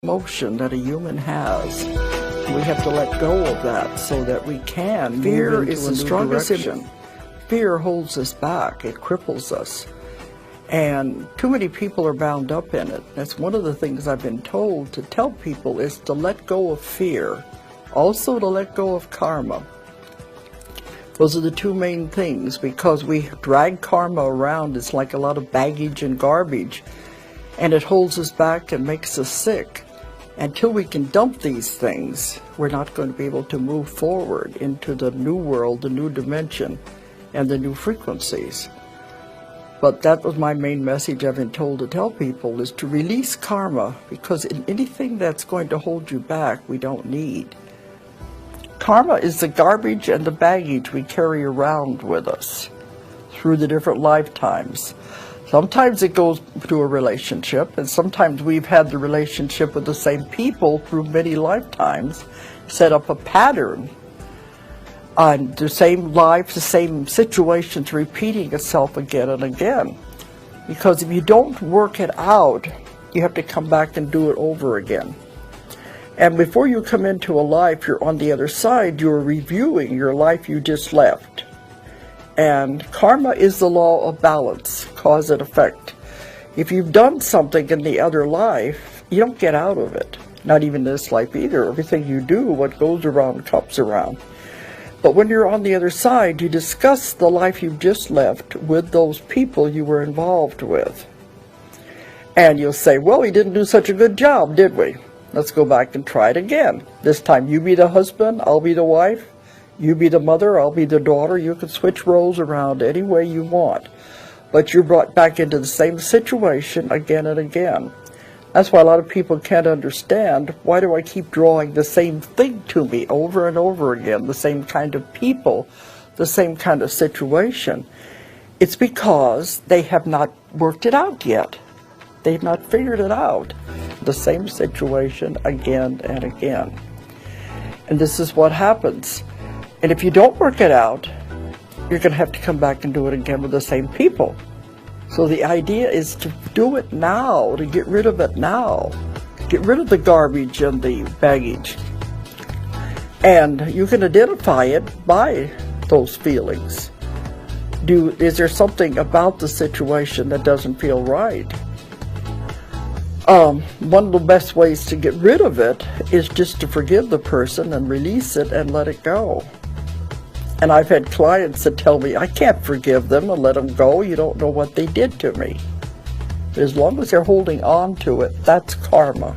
motion that a human has. We have to let go of that so that we can move into a new direction. Fear holds us back. It cripples us. And too many people are bound up in it. That's one of the things I've been told to tell people is to let go of fear. Also to let go of karma. Those are the two main things, because we drag karma around. It's like a lot of baggage and garbage, and it holds us back and makes us sick. Until we can dump these things, we're not going to be able to move forward into the new world, the new dimension, and the new frequencies. But that was my main message I've been told to tell people, is to release karma, because anything that's going to hold you back, we don't need. Karma is the garbage and the baggage we carry around with us through the different lifetimes. Sometimes it goes to a relationship, and sometimes we've had the relationship with the same people through many lifetimes, set up a pattern on the same life, the same situations repeating itself again and again. Because if you don't work it out, you have to come back and do it over again. And before you come into a life, you're on the other side, you're reviewing your life you just left. And karma is the law of balance, cause and effect. If you've done something in the other life, you don't get out of it. Not even this life either. Everything you do, what goes around comes around. But when you're on the other side, you discuss the life you've just left with those people you were involved with. And you'll say, well, we didn't do such a good job, did we? Let's go back and try it again. This time you be the husband, I'll be the wife. You be the mother, I'll be the daughter. You can switch roles around any way you want. But you're brought back into the same situation again and again. That's why a lot of people can't understand, why do I keep drawing the same thing to me over and over again, the same kind of people, the same kind of situation? It's because they have not worked it out yet. They've not figured it out. The same situation again and again. And this is what happens. And if you don't work it out, you're going to have to come back and do it again with the same people. So the idea is to do it now, to get rid of it now. Get rid of the garbage and the baggage. And you can identify it by those feelings. Is there something about the situation that doesn't feel right? One of the best ways to get rid of it is just to forgive the person and release it and let it go. And I've had clients that tell me, I can't forgive them and let them go. You don't know what they did to me. But as long as they're holding on to it, that's karma.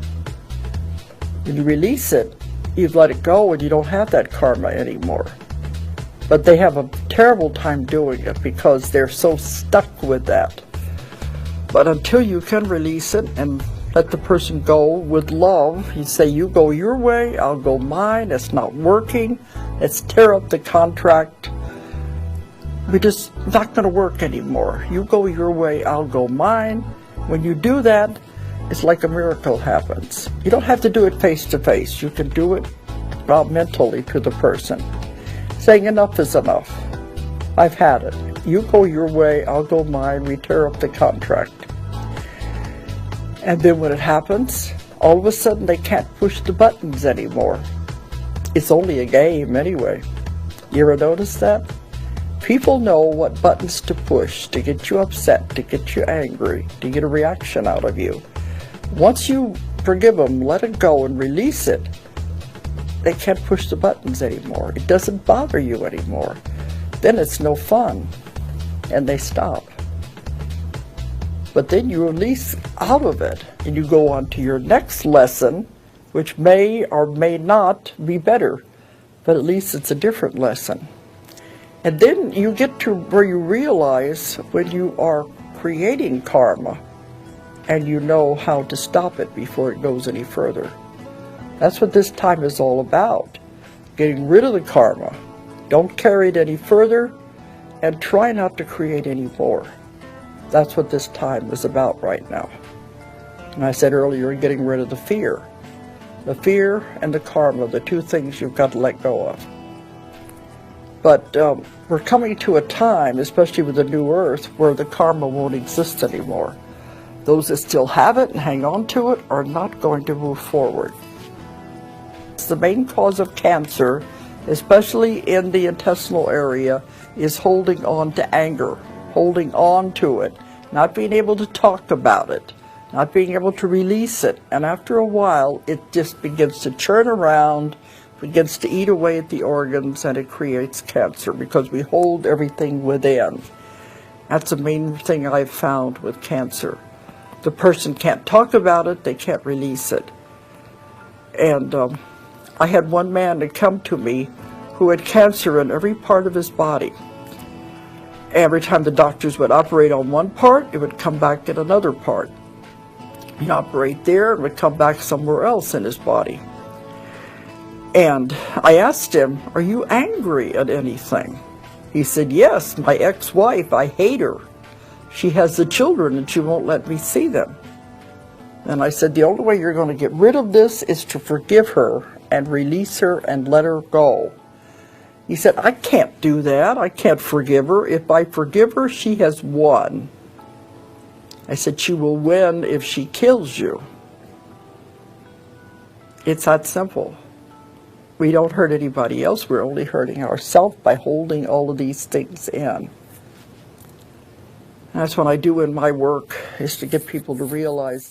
When you release it, you've let it go and you don't have that karma anymore. But they have a terrible time doing it because they're so stuck with that. But until you can release it and let the person go with love, you say, you go your way, I'll go mine, it's not working, let's tear up the contract. We're just not going to work anymore. You go your way, I'll go mine. When you do that, it's like a miracle happens. You don't have to do it face to face. You can do it mentally to the person, saying enough is enough. I've had it. You go your way, I'll go mine, we tear up the contract. And then when it happens, all of a sudden they can't push the buttons anymore. It's only a game anyway. You ever notice that? People know what buttons to push to get you upset, to get you angry, to get a reaction out of you. Once you forgive them, let it go and release it, they can't push the buttons anymore. It doesn't bother you anymore. Then it's no fun, and they stop. But then you release out of it, and you go on to your next lesson, which may or may not be better, but at least it's a different lesson. And then you get to where you realize when you are creating karma, and you know how to stop it before it goes any further. That's what this time is all about, getting rid of the karma. Don't carry it any further, and try not to create any more. That's what this time is about right now. And I said earlier, getting rid of the fear. The fear and the karma, the two things you've got to let go of. But we're coming to a time, especially with the new earth, where the karma won't exist anymore. Those that still have it and hang on to it are not going to move forward. The main cause of cancer, especially in the intestinal area, is holding on to anger, holding on to it, not being able to talk about it, not being able to release it. And after a while, it just begins to churn around, begins to eat away at the organs, and it creates cancer because we hold everything within. That's the main thing I've found with cancer. The person can't talk about it, they can't release it. And I had one man that come to me who had cancer in every part of his body. Every time the doctors would operate on one part, it would come back in another part. He'd operate there, it would come back somewhere else in his body. And I asked him, "Are you angry at anything?" He said, "Yes, my ex-wife, I hate her. She has the children and she won't let me see them." And I said, "The only way you're going to get rid of this is to forgive her and release her and let her go." He said, "I can't do that. I can't forgive her. If I forgive her, she has won." I said, "She will win if she kills you." It's that simple. We don't hurt anybody else. We're only hurting ourselves by holding all of these things in. That's what I do in my work, is to get people to realize that